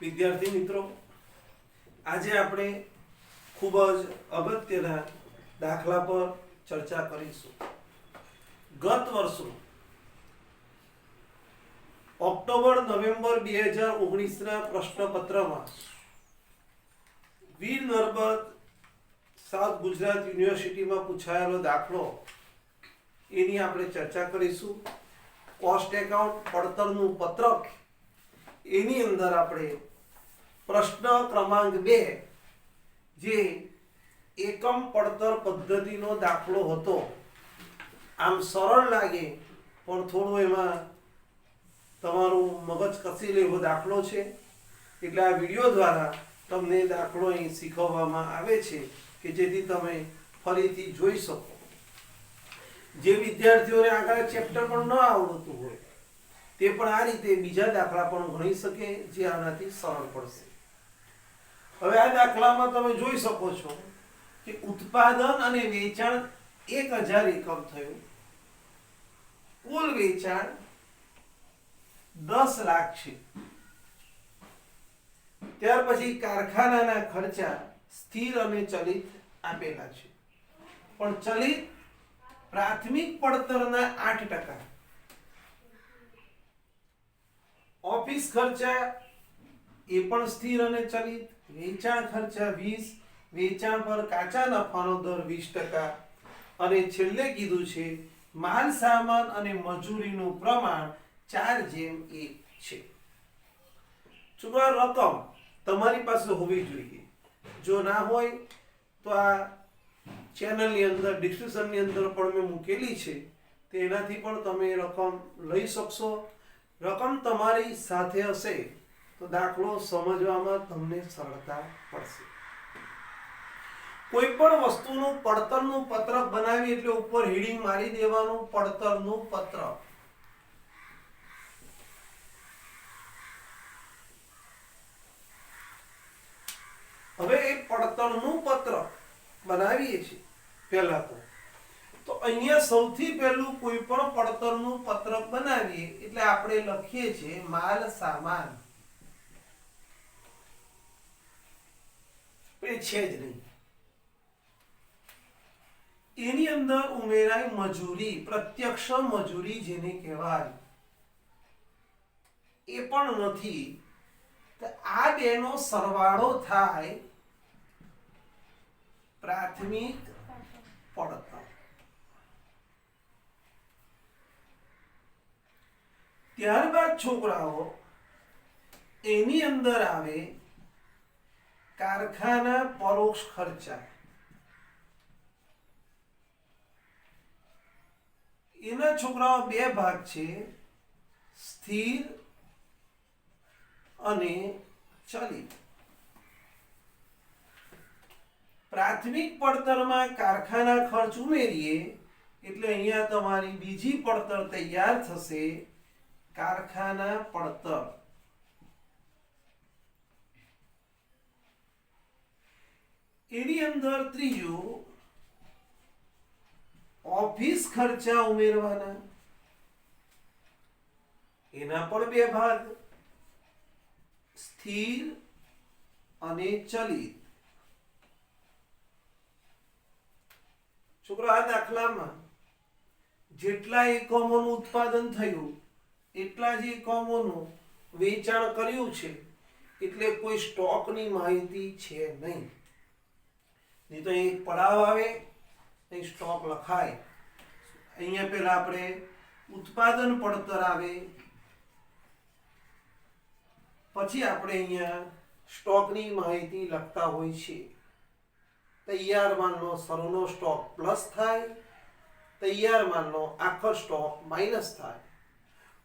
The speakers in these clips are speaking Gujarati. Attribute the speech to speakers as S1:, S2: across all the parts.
S1: વિદ્યાર્થી મિત્રો, આજે આપણે ખૂબ જ અગત્યના દાખલા પર ચર્ચા કરીશું. ગત વર્ષનું October November 2019ના પ્રશ્નપત્રમાં Veer Narmad south Gujarat યુનિવર્સિટીમાં પૂછાયેલો દાખલો એની આપણે ચર્ચા કરીશું. કોસ્ટ એકાઉન્ટ પડતરનું પત્રક એની અંદર આપણે પ્રશ્ન ક્રમાંક 2 જે એકમ પડતર પદ્ધતિનો દાખલો હતો, આમ સરળ લાગે પણ થોડું એમાં તમારું મગજ કસી લે એવો દાખલો છે. એટલે આ વિડીયો દ્વારા તમને દાખલો અહીં શીખવવામાં આવે છે કે જેથી તમે ફરીથી જોઈ શકો. જે વિદ્યાર્થીઓને આગળ ચેપ્ટર પણ ન આવડતું હોય તે પણ આ રીતે બીજા દાખલા પણ ગણી શકે, જે આનાથી સરળ પડશે. હવે આ દાખલામાં તમે જોઈ શકો છો કે ઉત્પાદન અને વેચાણ 1000 એકમ થયું, કુલ વેચાણ 10 લાખ છે. ત્યાર પછી કારખાનાના ખર્ચા સ્થિર અને ચલિત આપેલા છે, પણ ચલિત પ્રાથમિક પડતરના 8%, ઓફિસ ખર્ચા એ પણ સ્થિર અને ચલિત, વેચાણ ખર્ચા 20, વેચાણ પર કાચા નફાનો દર 20%, અને છેલ્લે કીધું છે માલ સામાન અને મજૂરીનું પ્રમાણ 4:1 છે. છોકરા, રકમ તમારી પાસે હોવી જોઈએ. જો ના હોય તો આ ચેનલની અંદર ડિસ્ક્રિપ્શનની અંદર પણ મેં મૂકેલી છે, તેનાથી પણ તમે રકમ લઈ શકશો. રકમ તમારી સાથે હશે તો દાખલો સમજવામાં તમને સરળતા પડશે. કોઈ પણ વસ્તુનું પડતરનું પત્રક બનાવી એટલે ઉપર હેડિંગ મારી દેવાનું, પડતરનું પત્રક. હવે એ પડતરનું પત્રક બનાવીએ છીએ પહેલા તો અહીંયા સૌથી પહેલું કોઈ પણ પડતરનું પત્રક બનાવીએ એટલે આપણે લખીએ છીએ માલ સામાન. એ છે જ નહીં. એની અંદર ઉમેરાય મજૂરી, પ્રત્યક્ષ મજૂરી જેને કહેવાય, એ પણ નથી. તો આ બેનો સરવાળો થાય પ્રાથમિક પડતર. ત્યારબાદ છોકરાઓ એની અંદર આવે કારખાના પરોક્ષ ખર્ચા. એના છોકરાઓ બે ભાગ છે, સ્થિર અને ચલિત. પ્રાથમિક પડતરમાં કારખાના ખર્ચ ઉમેરીએ એટલે અહીંયા તમારી બીજી પડતર તૈયાર થશે, કારખાના પડતર. એની અંદર ત્રીજું ઓફિસ ખર્ચા ઉમેરવાના. એના પણ બે ભાગ, સ્થિર અને ચલિત. છોકરા, આ દાખલામાં જેટલા એકમોનું ઉત્પાદન થયું એટલા જ એકમોનું વેચાણ કર્યું છે, એટલે કોઈ સ્ટોકની માહિતી છે નહીં. નહીં તો એક પડાવ આવે, અહીં સ્ટોક લખાય. અહીંયા પહેલા આપણે ઉત્પાદન પડતર આવે, પછી આપણે અહીંયા સ્ટોકની માહિતી લખતા હોય છે. તૈયાર માલનો સરોનો સ્ટોક પ્લસ થાય, તૈયાર માલનો આખો સ્ટોક માઇનસ થાય.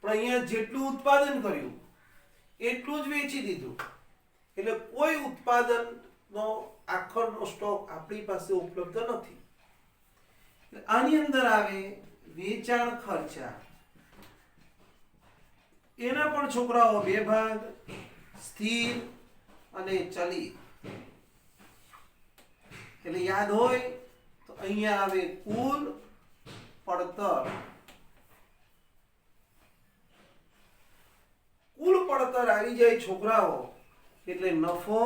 S1: પણ અહીંયા જેટલું ઉત્પાદન કર્યું એટલું જ વેચી દીધું, એટલે કોઈ ઉત્પાદનનો આખરનો સ્ટોક આપણી પાસે ઉપલબ્ધ નથી. આની અંદર આવે વેચાણ ખર્ચા. એના પણ છોકરાઓ બે ભાગ, સ્થિર અને ચલિત. એટલે યાદ હોય તો અહીંયા આવે કુલ પડતર. કુલ પડતર આવી જાય છોકરાઓ એટલે નફો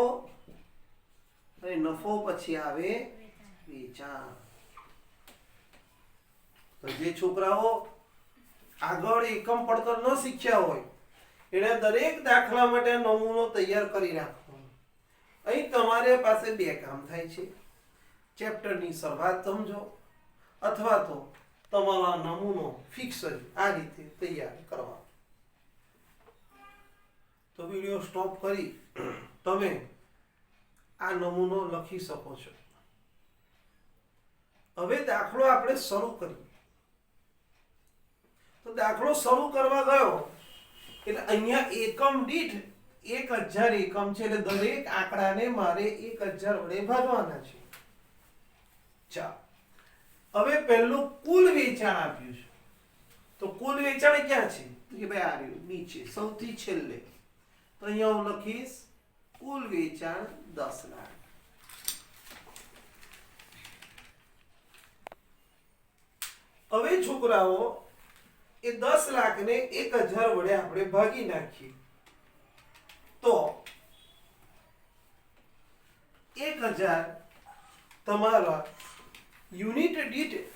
S1: અને નફો પછી આવે વેચાણ. તો જે છોકરાઓ આગળ એકમ પડતર ન શીખ્યા હોય એને દરેક દાખલા માટે નમૂનો તૈયાર કરી રાખવો. અહીં તમારે પાસે બે કામ થાય છે. ચેપ્ટરની શરૂઆત સમજો અથવા તો તમારો આ નમૂનો ફિક્સ જ આ રીતે તૈયાર કરવા. તો વિડીયો સ્ટોપ કરી તમે આ નમૂનો લખી શકો છો. હવે દાખલો આપણે શરૂ કરીએ. તો દાખલો શરૂ કરવા ગયો એટલે અહીંયા એકમ દીઠ 1000 એકમ છે એટલે દરેક આંકડાને મારે 1000 વડે ભાગવાના છે. ચાલો હવે પહેલું કુલ વેચાણ આપ્યું છે. તો કુલ વેચાણ ક્યાં છે? કે ભાઈ આ રહ્યું નીચે સૌથી છેલ્લે. તો અહીંયા હું લખીશ કુલ વેચાણ 10 લાખ. હવે છોકરાઓ એ 10 લાખને 1000 વડે આપણે ભાગી નાખીએ તો 1000 તમારા યુનિટ દીઠ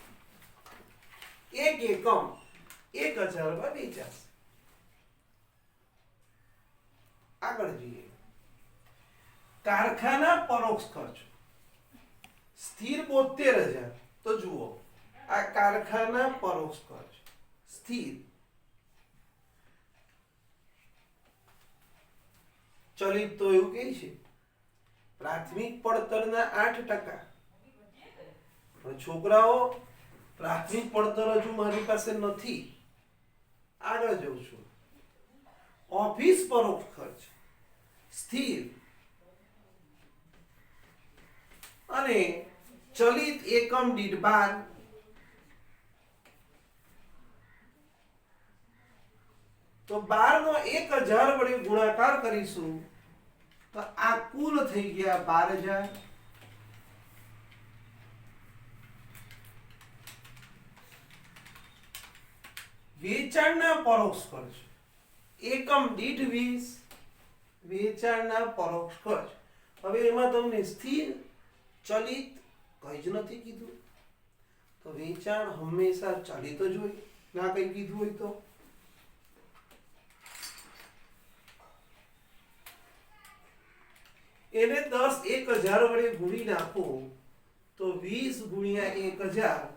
S1: એક એકમ 1000 માં વેચાશે. આગળ જોઈએ. કારખાના પરોક્ષ ખર્ચ સ્થિર 72000. તો જુઓ આ કારખાના પરોક્ષ ખર્ચ સ્થિર. ચલિત તો એવું કહે છે પ્રાથમિક પડતરના 8%. પણ છોકરાઓ પ્રાથમિક પડતર હજુ મારી પાસે નથી. આગળ જઉં છું. ઓફિસ પરોક્ષ ખર્ચ સ્થિર અને ચલિત એકમ દીઠ 12. તો 12 નો 1000 વડે ગુણાકાર કરીશું તો આ કુલ થઈ ગયા 12000. વેચાણના પરોક્ષ ખર્ચ એકમ દીઠ 20. વેચાણના પરોક્ષ ખર્ચ. હવે એમાં તમને સ્થિર ચલિત કઈ જ નથી કીધું. તો વેચાણ હંમેશા ચલિત જ હોય. ના કઈ કીધું હોય તો એને 10 1000 વડે ગુણી નાખો તો 20 ગુણ્યા 1000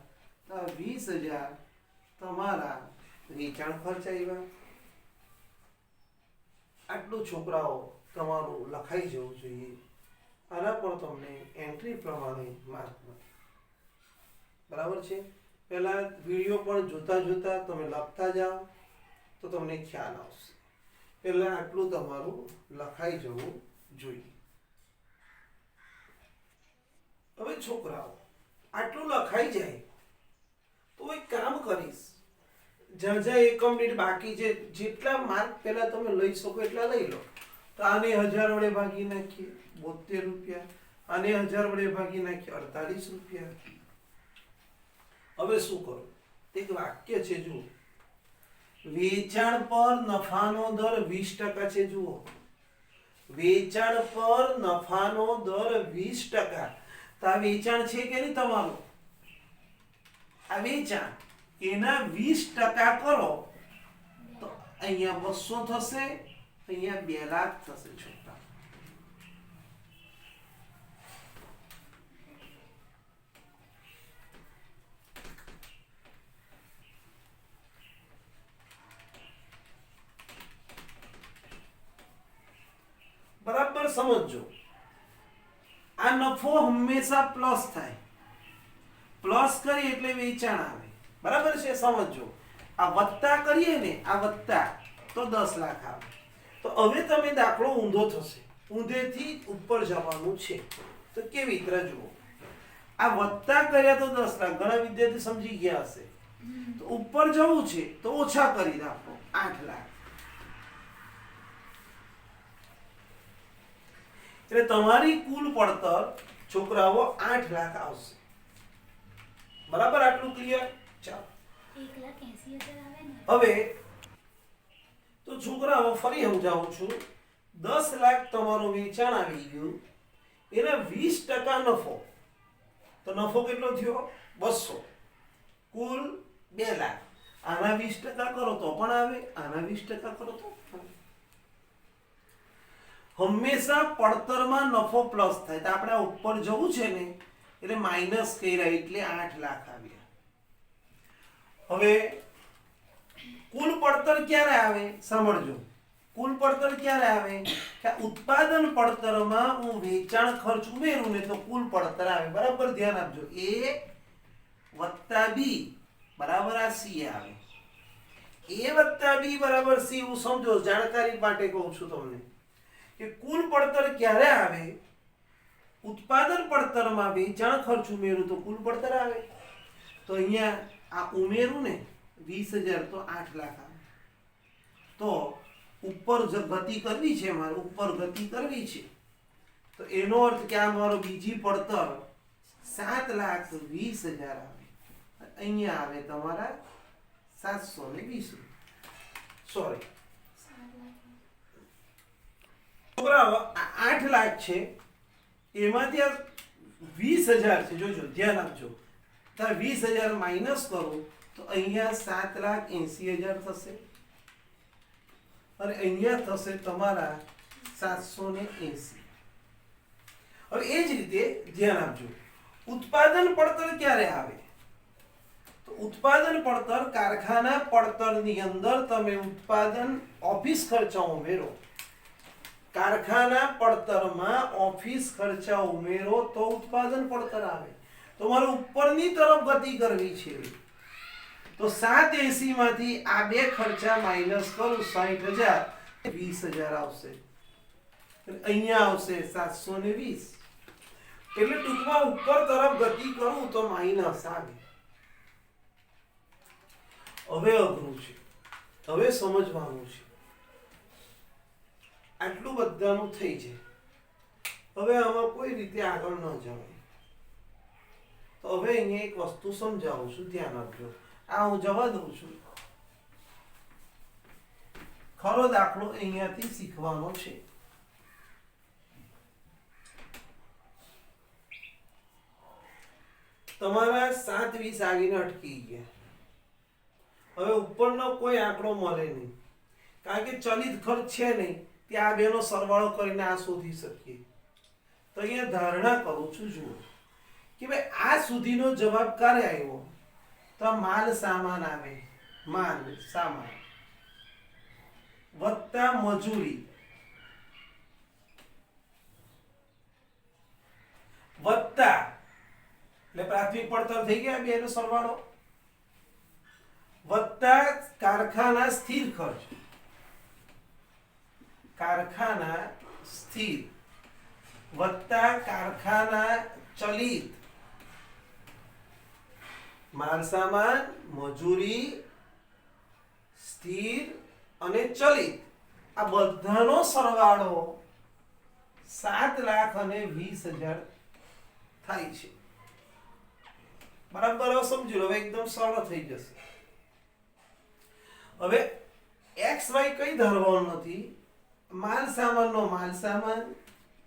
S1: તો 20000 તમારા વેચાણ ખર્ચ આવ્યા. આટલું છોકરાઓ તમારું લખાઈ જવું જોઈએ. આના પર તમને એન્ટ્રી પ્રમાણે માર્ક મળે. બરાબર છે. પહેલા વિડીયો પણ જોતા જોતા તમે લખતા જાઓ તો તમને ખ્યાલ આવશે. પહેલા આટલું તમારું લખાઈ જવું જોઈએ. હવે છોકરાઓ આટલું લખાઈ જાય તો એક કામ કરીશ. જ્યાં જ્યાં એકમ દીઠ બાકી છે જેટલા માર્ક પહેલા તમે લઈ શકો એટલા લઈ લો. તો આને 1000 વડે ભાગી નાખીએ 72 રૂપિયા. આને 1000 વડે ભાગી નાખીએ 48 રૂપિયા. હવે શું કરું? એક વાક્ય છે જુઓ. વેચાણ પર નફાનો દર 20% છે. જુઓ વેચાણ પર નફાનો દર 20%. તો આ વેચાણ છે કે નહીં તમારું? આ વેચાણ એના 20% કરો તો અહીંયા 200 થશે, અહીંયા 2 લાખ થશે. છોકરા બરાબર સમજો. આ નફો હંમેશા પ્લસ થાય. પ્લસ કરી એટલે વેચાણ આવે. બરાબર છે. સમજો. આ વત્તા કરીએ ને આ વત્તા તો 10 લાખ આવે. તો હવે તમે દાખલો ઊંધો થશે. ઊંધેથી ઉપર જવાનું છે. તો કેવી રીતે જુઓ. આ વત્તા કર્યા તો 10 લાખ. ઘણા વિદ્યાર્થી સમજી ગયા હશે. તો ઉપર જવું છે તો ઓછા કરી નાખો 8 લાખ. એટલે તમારી કુલ પડતર છોકરાઓ 8 લાખ આવશે. બરાબર. આટલું ક્લિયર? ચાલો
S2: 1,80,000 આવે ને.
S1: હવે તો છોકરાઓ ફરી સમજાવું છું 10 લાખ તમારું વેચાણ આવી ગયું, એના 20% નફો, તો નફો કેટલો થયો? 200. કુલ 2 લાખ. આના 20% કરો તો પણ આવે, આના 20% કરો તો પણ આવે. હંમેશા પડતરમાં નફો પ્લસ થાય. તો આપણે ઉપર જવું છે ને એટલે માઇનસ કર્યા એટલે 8 લાખ આવ્યા. હવે કુલ પડતર ક્યારે આવે? સાંભળજો. કુલ પડતર ક્યારે આવે? કે ઉત્પાદન પડતરમાં હું વેચાણ ખર્ચ ઉમેરું ને તો કુલ પડતર આવે. બરાબર ધ્યાન આપજો. A વત્તા B બરાબર આ C આવે. A વત્તા B બરાબર C. હું સમજો, જાણકારી માટે કહું છું તમને કે કુલ પડતર ક્યારે આવે? ઉત્પાદન પડતરમાં વેચાણ ખર્ચ ઉમેરું તો કુલ પડતર આવે. તો અહીંયા આ ઉમેરું ને 20,000 તો 8 લાખ આવે. તો ઉપર ગતિ કરવી છે, મારે ઉપર ગતિ કરવી છે, તો એનો અર્થ કે આ મારો બીજી પડતર 7,20,000 આવે. અહીંયા આવે તમારા 720 રૂપિયા. સોરી, છોકરાઓ 8 લાખ છે, એમાંથી આ 20,000 છે. જોજો, ધ્યાન આપજો. તો 20,000 માઇનસ કરો તો અહીંયા 7,80,000 થશે અને અહીંયા થશે તમારા 780. હવે એ જ રીતે ધ્યાન આપજો. ઉત્પાદન પડતર ક્યારે આવે? તો ઉત્પાદન પડતર કારખાના પડતરની અંદર તમે ઉત્પાદન ઓફિસ ખર્ચા ઉમેરો. કારખાના પડતરમાં ઓફિસ ખર્ચા ઉમેરો તો ઉત્પાદન પડતર આવે. તો મારે ઉપરની તરફ ગતિ કરવી છે. તો 780 માંથી આ બે ખર્ચા માઈનસ કરું 60,000, 20,000 આવશે. અહીંયા આવશે 720. એટલે ટૂંકમાં ઉપર તરફ ગતિ કરું તો માઈનસ આવે. હવે અઘરું છે, હવે સમજવાનું છે. આટલું બધાનું થઈ જાય. હવે આમાં કોઈ રીતે આગળ ન જવાય. તો હવે અહીંયા એક વસ્તુ સમજાવું છું, ધ્યાન આપજો. આ હું જવા દઉં છું. ખરો દાખલો અહીંયાથી શીખવાનો છે. તમારા 720 આવીને અટકી ગયા. હવે ઉપરનો કોઈ આંકડો મળે નહીં, કારણ કે ચલિત ખર્ચ છે નહીં. ત્યાં બેનો સરવાળો કરીને આ શોધી શકીએ. તો અહીંયા ધારણા કરું છું, જુઓ કે ભાઈ આ સુધીનો જવાબ ક્યારે આવ્યો? તો માલ સામાન આવે, માલ સામાન વત્તા મજૂરી વત્તા, એટલે પ્રાથમિક પડતર થઈ ગયા બેનો સરવાળો, વત્તા કારખાના સ્થિર ખર્ચ, કારખાના સ્થિર વત્તા કારખાના ચલિત, માલ સામાન, મજૂરી, સ્થિર અને ચલિત, આ બધાનો સરવાળો 7,20,000 થાય છે. બરાબર? હવે સમજી લો. હવે એકદમ સરળ થઈ જશે. હવે એક્સ વાય કઈ ધરવાનું નથી. માલ સામાનનો માલ સામાન,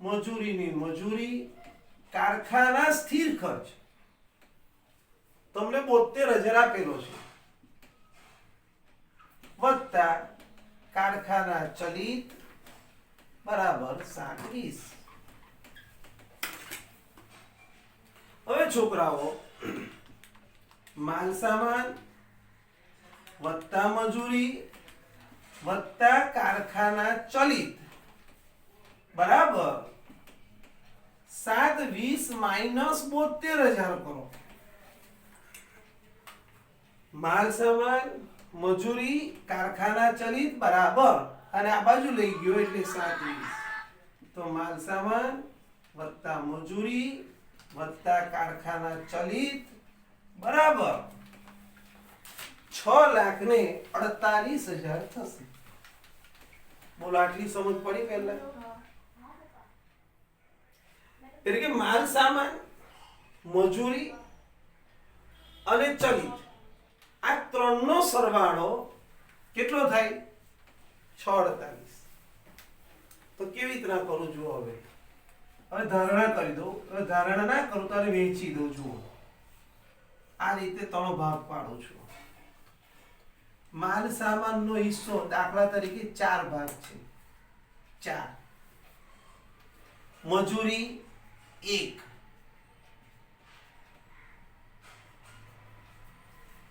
S1: મજૂરીની મજૂરી, કારખાના સ્થિર ખર્ચ તમને 72,000 આપેલો છે, વત્તા કારખાના ચલિત બરાબર 720. હવે છોકરાઓ, માલ સામાન વત્તા મજૂરી વત્તા કારખાના ચલિત બરાબર 720 માઇનસ 72,000 કરો. માલ સામાન, મજૂરી, કારખાના ચલિત બરાબર, અને આ બાજુ લઈ ગયો એટલે 720. તો માલ સામાન વત્તા મજૂરી વત્તા કારખાના ચલિત બરાબર 6,48,000 થશે. બોલો, આટલી સમજ પડી પહેલા? એટલે કે માલ સામાન, મજૂરી અને ચલિત આ ત્રણનો સરવાળો કેટલો થાય? 6,48. તો કેવી રીતના કરું જુઓ હવે ધારણા કરી દઉં હવે ધારણા ના કરું તો વેચી દઉં જુઓ આ રીતે 3 ભાગ પાડું છું માલ સામાનનો હિસ્સો દાખલા તરીકે 4 ભાગ છે 4 મજૂરી 1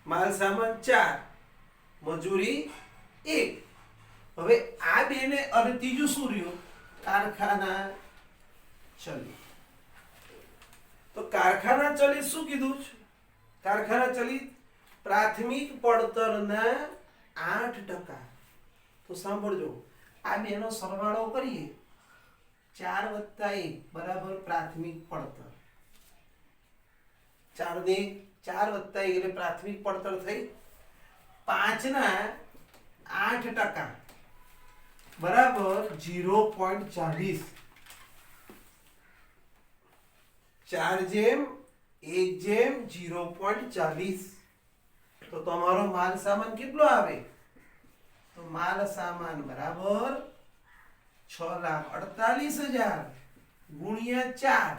S1: માલ સામાન 4 મજૂરી 1 હવે આ બેને અને ત્રીજું શું રહ્યું કારખાના ચલિત તો કારખાના ચલિત શું કીધું છે કારખાના ચલિત પ્રાથમિક પડતરના 8% તો સાંભળજો આ બેનો સરવાળો કરીએ 4 + 1 બરાબર પ્રાથમિક પડતર 4 ને 4 + 1 એટલે પ્રાથમિક પડતર થઈ 5 ના 8% બરાબર 0.40 4:1:0.40 તો તમારો માલ સામાન કેટલો આવે તો માલ સામાન બરાબર 6,48,000 ગુણ્યા 4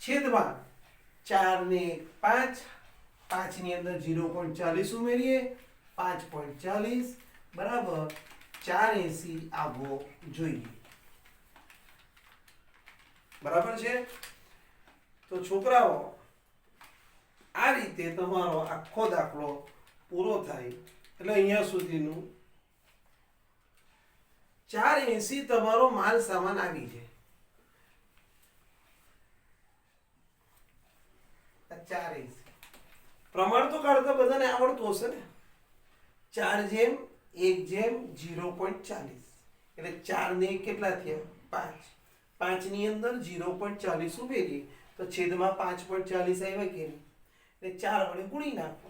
S1: છેદમાં 4 ને 5 5 ની અંદર 0.40 ઉમેરીએ 5.40 બરાબર 480 આવવો જોઈએ બરાબર છે તો છોકરાઓ આ રીતે તમારો આખો દાખલો પૂરો થાય એટલે અહીંયા સુધીનું 480 તમારો માલ સામાન આવી જાય 480 પ્રમાણ તો કાઢતા બધાને આવડતું હશે ને 4:1:0.40 એટલે 4 ને કેટલા થયા 5 5 ની અંદર 0.40 ઉમેરીએ તો છેદમાં 5.40 આવ્યા કે એટલે 4 વડે ગુણી નાખો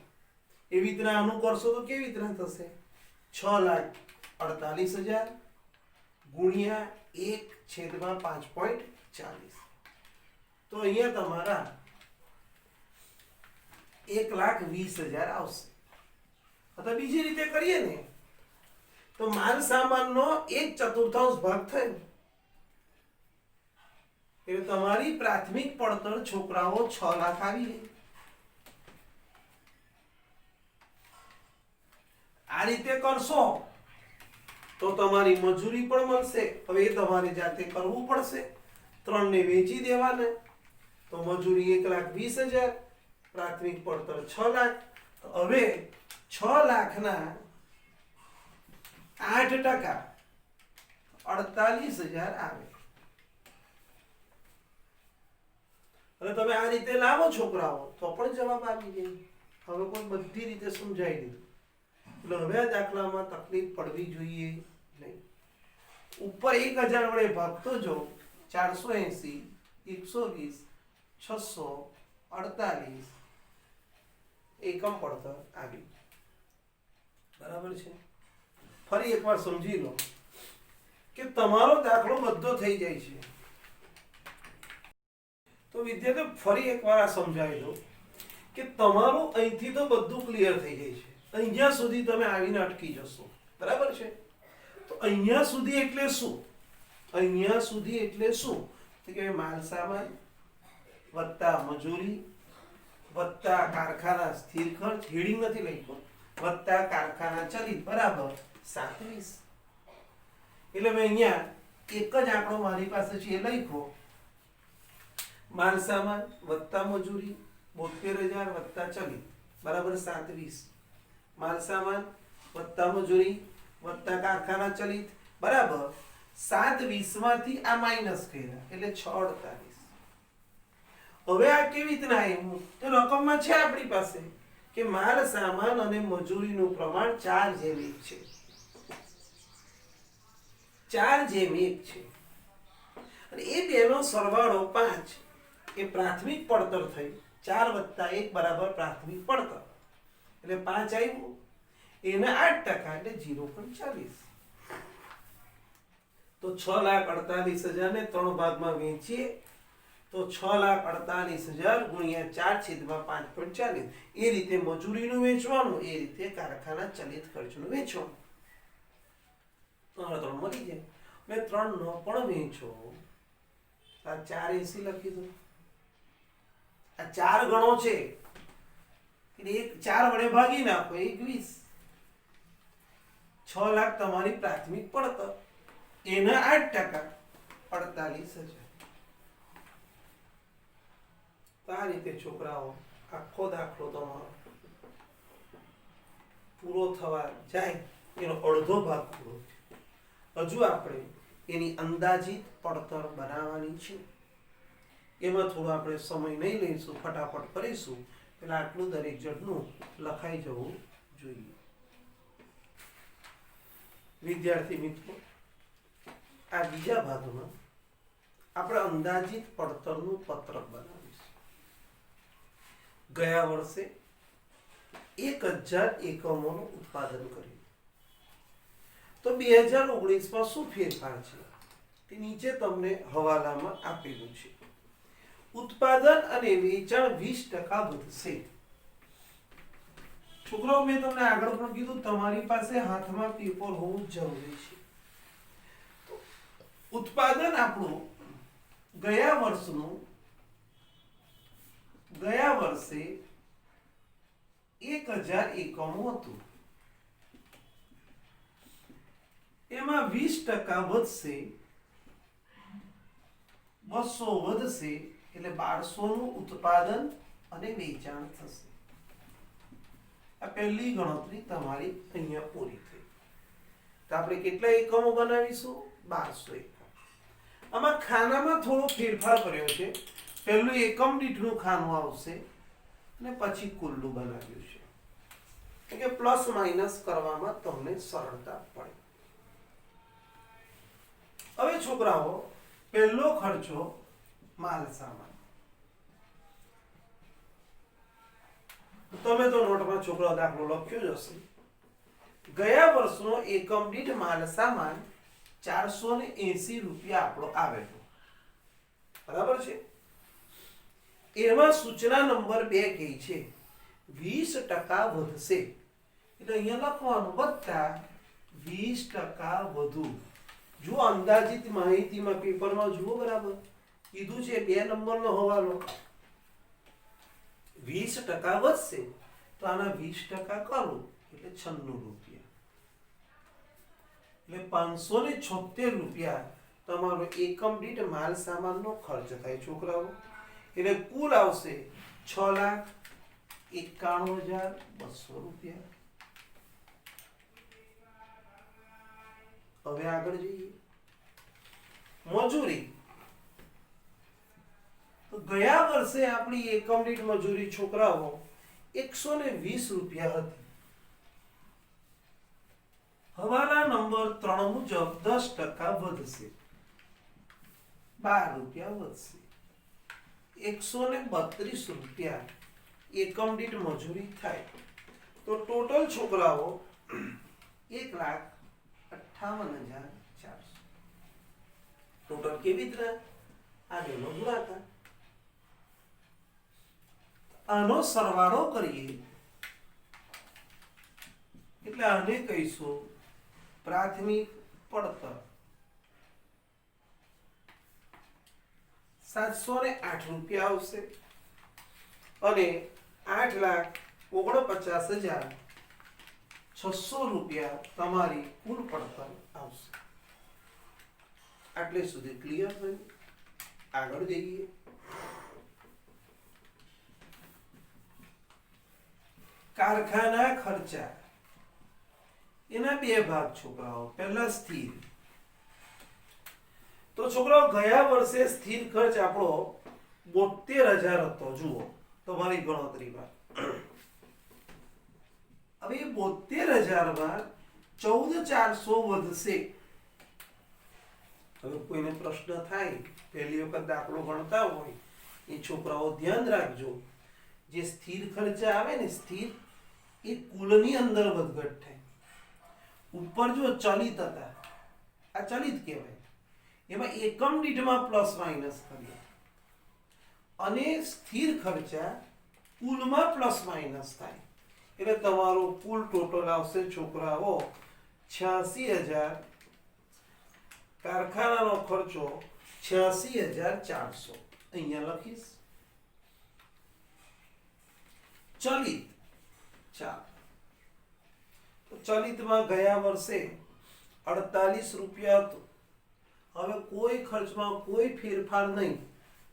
S1: એવી રીતના આનું કરશો તો કેવી રીતના થશે 6,48,000 ગુણ્યા 1/5.40 તો અહીંયા તમારા 1,20,000 આવશે અથવા બીજી રીતે કરીએ ને તો માલ સામાનનો 1/4 ભાગ થયો એટલે તમારી પ્રાથમિક પડતર છોકરાઓ 6 લાખ આવી ગઈ આ રીતે કરશો તો તમારી મજૂરી પણ મળશે હવે એ તમારે જાતે કરવું પડશે 3 ને વેચી દેવાના તો મજૂરી 1,20,000 પ્રાથમિક પડતર 6 લાખ તો હવે 6 લાખના 8% 48,000 આવે અને તમે આ રીતે લાવો છોકરાઓ તો પણ જવાબ આવી જાય હવે કોઈ બધી રીતે સમજાઈ દીધું એટલે હવે આ દાખલામાં તકલીફ પડવી જોઈએ નહીં ઉપર 1,000 વડે ભાગતો જો 480 120 648 એકમ પડતર આવી બરાબર છે ફરી એકવાર સમજી લો કે તમારો દાખલો બધો થઈ જાય છે તો વિદ્યાર્થીઓ ફરી એકવાર આ સમજાવી દો કે તમારું અહીંથી તો બધું ક્લિયર થઈ જાય છે અહીંયા સુધી તમે આવીને અટકી જશો બરાબર છે તો અહીંયા સુધી એટલે શું અહીંયા સુધી એટલે શું તો કે માલ સામાન વત્તા મજૂરી વત્તા કારખાના સ્થિર ખર્ચ હેડિંગ નથી લખ્યો વત્તા કારખાના ચલિત બરાબર 27 એટલે મેં અહીંયા એક જ આંકડો મારી પાસે છે એ લખ્યો માલ સામાન વત્તા મજૂરી 72,000 વત્તા ચલિત બરાબર 27 માલ સામાન વત્તા મજૂરી વત્તા કારખાના ચલિત બરાબર 27 માંથી આ માઈનસ કર્યા એટલે 648 હવે આ કેવી રીતના આવ્યું તો રકમમાં છે આપણી પાસે કે માલ સામાન અને મજૂરીનું પ્રમાણ 4:1 છે 4:1 છે અને એ બેનો સરવાળો 5 એ પ્રાથમિક પડતર થઈ 4 + 1 બરાબર પ્રાથમિક પડતર એટલે 5 આવ્યું એના 8% એટલે 0.40 તો 6,48,000 ને 3 ભાગમાં વેચીએ તો 6,48,000 ગુણ્યા 4/5.40 એ રીતે મજૂરીનું વેચવાનું એ રીતે કારખાના ચલિત ખર્ચનું વેચવાનું તો મળી જાય મેં 3 ન પણ વેચો, આ 480 લખી દો. આ 4 ગણો છે એટલે એક 4 વડે ભાગી નાખો, 21. 6 લાખ તમારી પ્રાથમિક પડતર, એના 8%, 48,000. તો આ રીતે છોકરાઓ આખો દાખલો તમારો પૂરો થવા જાય, એનો અડધો ભાગ પૂરો થયો. હજુ આપણે એની અંદાજિત પડતર બનાવવાની છે. એમાં થોડો આપણે સમય નહીં લઈશું, ફટાફટ કરીશું. પેલા આટલું દરેક જણનું લખાઈ જવું જોઈએ. વિદ્યાર્થી મિત્રો, આ બીજા ભાગમાં આપણે અંદાજિત પડતરનું પત્રક બનાવીશું. ગયા વર્ષે 1000 એકમોનું ઉત્પાદન કર્યું, તો 2019માં શું ફેરફાર છે તે નીચે તમને હવાલામાં આપેલું છે. ઉત્પાદન અને વેચાણ 20% વધશે. છોકરાઓ, મેં તમને આગળ પણ કીધું, તમારી પાસે હાથમાં પેપર હોવું જરૂરી છે. તો ઉત્પાદન આપણું ગયા વર્ષે 1000 એકમો હતું, એમાં 20% વધશે, 200 વધશે, એટલે 1200 નું ઉત્પાદન અને વેચાણ થશે. આ પહેલી ગણતરી તમારી અહીંયા પૂરી થઈ. તો આપણે કેટલા એકમો બનાવીશું? 1200 એકમ. આમાં ખાનામાં થોડો ફેરફાર કર્યો છે. પહેલું એકમ દીઠનું ખાનું આવશે અને પછી કુલ્લું બનાવ્યું છે, કે પ્લસ માઇનસ કરવામાં તમને સરળતા પડે. હવે છોકરાઓ, પહેલો ખર્ચો માલ સામાન. તમે તો નોટમાં છોકરાઓ દાખલો લખ્યો જ હશે. ગયા વર્ષનો એકમ દીઠ માલ સામાન 480 રૂપિયા આપણો આવેલો, બરાબર છે. એમાં સૂચના નંબર 2 કહે છે 20% વધશે, એટલે અહીંયા લખવાનું વત્તા 20% વધુ. જો અંદાજિત માહિતીમાં પેપરમાં જુઓ, બરાબર કીધું છે 2 નંબરનો હવાલો. 20% વધશે તો આના 20% કરો એટલે 96 રૂપિયા, એટલે 576 રૂપિયા તમારો એકમ દીઠ માલ સામાનનો ખર્ચ થાય છોકરાઓ. એટલે કુલ આવશે 6,91,200 રૂપિયા. હવે આગળ જઈએ. મજૂરી. તો ગયા વર્ષે આપણી એકમ દીઠ મજૂરી છોકરાઓ 120 રૂપિયા હતી. હવાલા નંબર 3 મુજબ 10% વધશે, 12 રૂપિયા વધશે. 132 રૂપિયા એકમ દીઠ મજૂરી થાય. તો ટોટલ છોકરાઓ 1,58,400. ટોટલ કેવી રીતે? આગળનો ગુણાકાર. આનો સરવાળો કરીએ એટલે આને કહીશું પ્રાથમિક પડતર. 708 રૂપિયા આવશે અને 8,49,600 રૂપિયા તમારી કુલ પડતર આવશે. આટલે સુધી ક્લિયર થયું? આગળ જઈએ. કારખાના ખર્ચા. એના 2 ભાગ છોકરાઓ. પહેલા સ્થિર. તો છોકરાઓ, ગયા વર્ષે સ્થિર ખર્ચ આપણો 72,000 હતો. જુઓ તમારી ગણતરીમાં. હવે 72,000 14,400 વધશે. હવે કોઈને પ્રશ્ન થાય, પહેલી વખત દાખલો ગણતા હોય એ છોકરાઓ ધ્યાન રાખજો. જે સ્થિર ખર્ચા આવે ને, સ્થિર, એ કુલની અંદર વધઘટ થાય. ઉપર જો ચલિત હતા, આ ચલિત કહેવાય, એમાં એકમ દીઠમાં પ્લસ માઇનસ કરીએ, અને સ્થિર ખર્ચા કુલમાં પ્લસ માઇનસ થાય. એટલે તમારો કુલ ટોટલ આવશે છોકરાઓ 86,000 કારખાનાનો ખર્ચો 86,400 અહીંયા લખીશ. ચલિત ચાલ તો ચલિતમાં ગયા વર્ષે 48 રૂપિયા હતું. હવે કોઈ ખર્ચમાં કોઈ ફેરફાર નહીં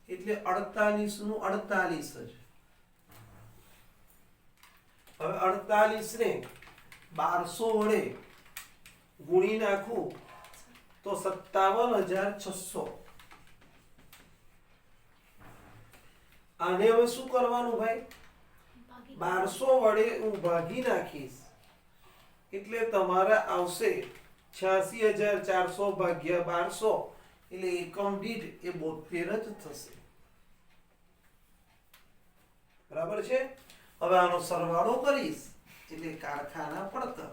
S1: એટલે 48 નું 48 જ. હવે 48 ને 1200 વડે ગુણી નાખું તો 57,600. આને હવે શું કરવાનું ભાઈ? 1200 વડે હું ભાગી નાખીશ એટલે તમારે આવશે 86,400 ભાગ્યા 1200 એટલે એકમ દીઠ એ 72 જ થશે. બરાબર છે. હવે આનો સરવાળો કરીશ એટલે કારખાના પડતર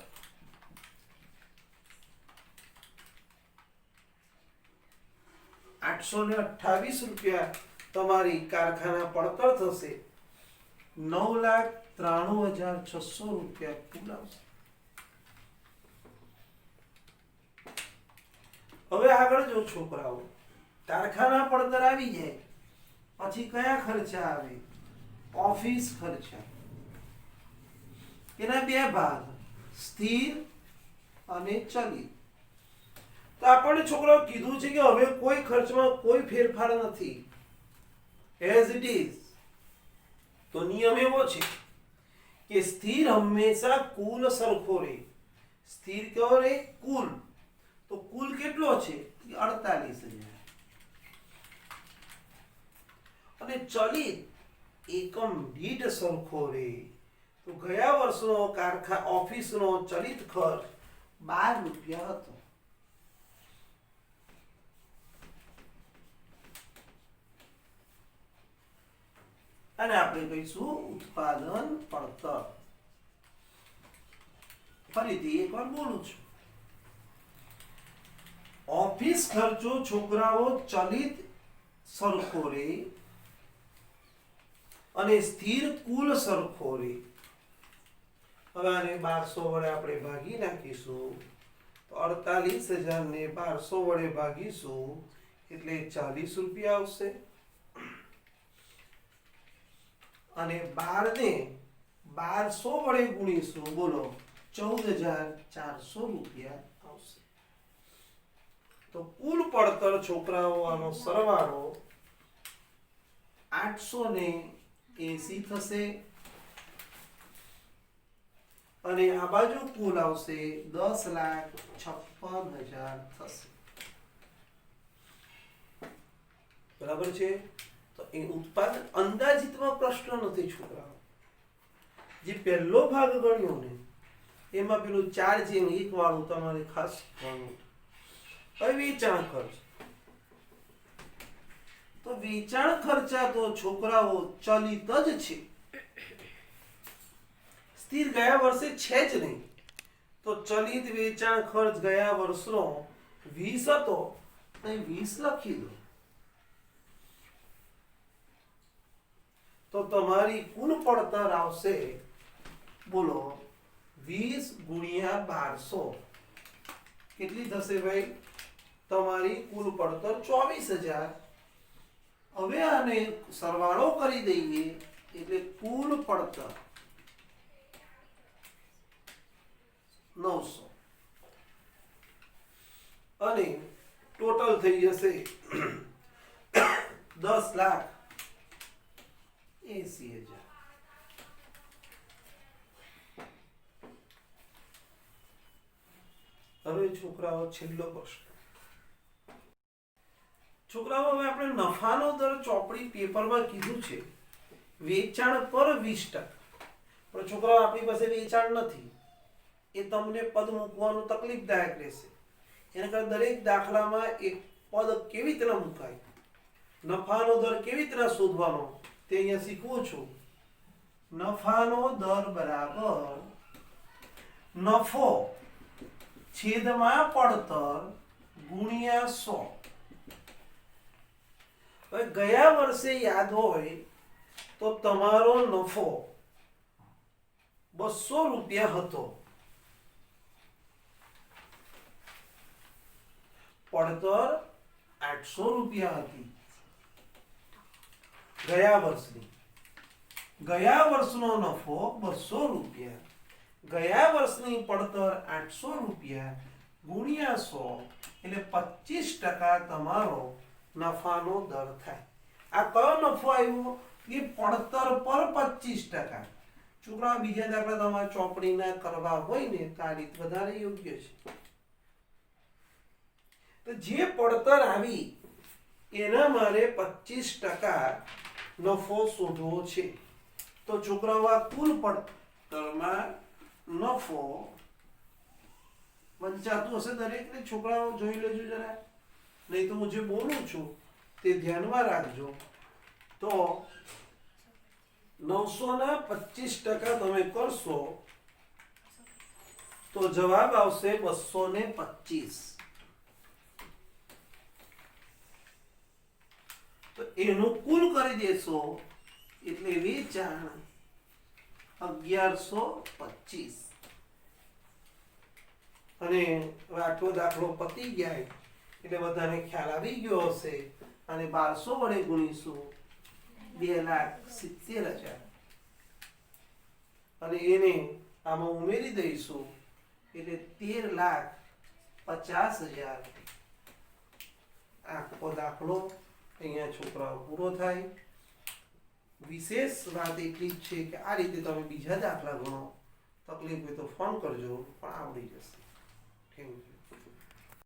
S1: 828 રૂપિયા તમારી કારખાના પડતર થશે. 9,93,600 રૂપિયા કુલ આવશે. હવે આગળ જો છોકરાઓ, કારખાના પડતર આવી જાય પછી કયા ખર્ચા આવે? ઓફિસ ખર્ચા. એના બે ભાગ, સ્થિર અને ચલિત. તો આપણને છોકરાઓ કીધું છે કે હવે કોઈ ખર્ચમાં કોઈ ફેરફાર નથી, એઝ ઇટ ઇઝ. તો નિયમ એવો છે કે સ્થિર હંમેશા કુલ સરખો રહે. સ્થિર કયો રહે? કુલ. તો કુલ કેટલો છે? 48,000. અને ચલિત એકમ દીઠ સરખો રહે. તો ગયા વર્ષનો ઓફિસનો ચલિત ખર્ચ 12 રૂપિયા હતો. અને આપણે કહીશું ઉત્પાદન પડતર. ફરીથી એકવાર બોલું છું. ઓફિસ ખર્ચો છોકરાઓ ચલિત સરખો રે અને સ્થિર કુલ સરખો રે. હવે આને 1200 વડે આપણે ભાગી નાખીશું તો 48,000 ને 1200 વડે ભાગીશું એટલે 40 રૂપિયા આવશે. અને 12 ને 1200 વડે ગુણીશું, બોલો 14,400 રૂપિયા આવશે. તો કુલ પડતર છોકરાઓ આનો સરવાળો 880 થશે. અને આ બાજુ કુલ આવશે 10,56,000 થશે. બરાબર છે. તો એ ઉત્પાદન અંદાજિતમાં પ્રશ્ન નથી છોકરાઓ. જે પહેલો ભાગ ગણ્યો ને એમાં પેલું 4/1 વાળું તમારે ખાસ શીખવાનું. હવે વેચાણ ખર્ચ. તો વેચાણ ખર્ચા તો છોકરાઓ ચલિત જ છે, સ્થિર ગયા વર્ષે છે જ નહીં. તો ચલિત વેચાણ ખર્ચ ગયા વર્ષનો 20 હતો, અહીં 20 લખી દો. તો તમારી કુલ પડતર આવશે, બોલો 20 ગુણ્યા 1200 કેટલી થશે ભાઈ? તમારી કુલ પડતર 24,000. હવે આને સરવાળો કરી દઈએ એટલે કુલ પડતર 900 અને ટોટલ થઈ જશે 10,80,000. હવે છોકરાઓ છેલ્લો પ્રશ્ન. છોકરાઓ હવે આપણે નફાનો દર ચોપડી પેપરમાં કીધું છે વેચાણ પર 20%. પણ છોકરાઓ આપણી પાસે વેચાણ નથી, એ તમને પદ મૂકવાનું તકલીફદાયક રહેશે. એના કારણે દરેક દાખલામાં એક પદ કેવી રીતના મુકાય, નફાનો દર કેવી રીતના શોધવાનો તે અહીંયા શીખવું છું. નફાનો દર બરાબર નફો છેદમાં પડતર ગુણ્યા 100. હવે ગયા વર્ષે યાદ હોય તો તમારો નફો 200 રૂપિયા હતો. પડતર 800 રૂપિયા હતી ગયા વર્ષની. ગયા વર્ષનો નફો 200 રૂપિયા. ગયા વર્ષની પડતર 800 રૂપિયા ગુણ્યા 100 એટલે 25% તમારો નફાનો દર થાય. આ કયો નફો આવ્યો? એ પડતર પર 25%. છોકરા બીજા દાખલા તમારે ચોપડીના કરવા હોય ને તો આ રીત વધારે યોગ્ય છે. તો જે પડતર આવી એના મારે 25% નફો શોધવો છે. તો છોકરાઓ આ કુલ પડતરમાં નફો વંચાતું હશે દરેકને. છોકરાઓ જોઈ લેજો જરા, નહીં તો હું જે બોલું છું તે ધ્યાનમાં રાખજો. તો 900 ના 25% તમે કરશો તો જવાબ આવશે 225. તો એનું કુલ કરી દેશો એટલે વેચાણ 1125. અને આટલો દાખલો પતી ગયા એટલે બધાને ખ્યાલ આવી ગયો હશે. અને 1200 વડે ગુણીશું 2,70,000 અને એને આમાં ઉમેરી દઈશું એટલે 13,50,000. આખો દાખલો અહીંયા છોકરાઓ પૂરો થાય. વિશેષ વાત એટલી જ છે કે આ રીતે તમે બીજા દાખલા ગણો. તકલીફ હોય તો ફોન કરજો, પણ આવડી જશે. Thank you.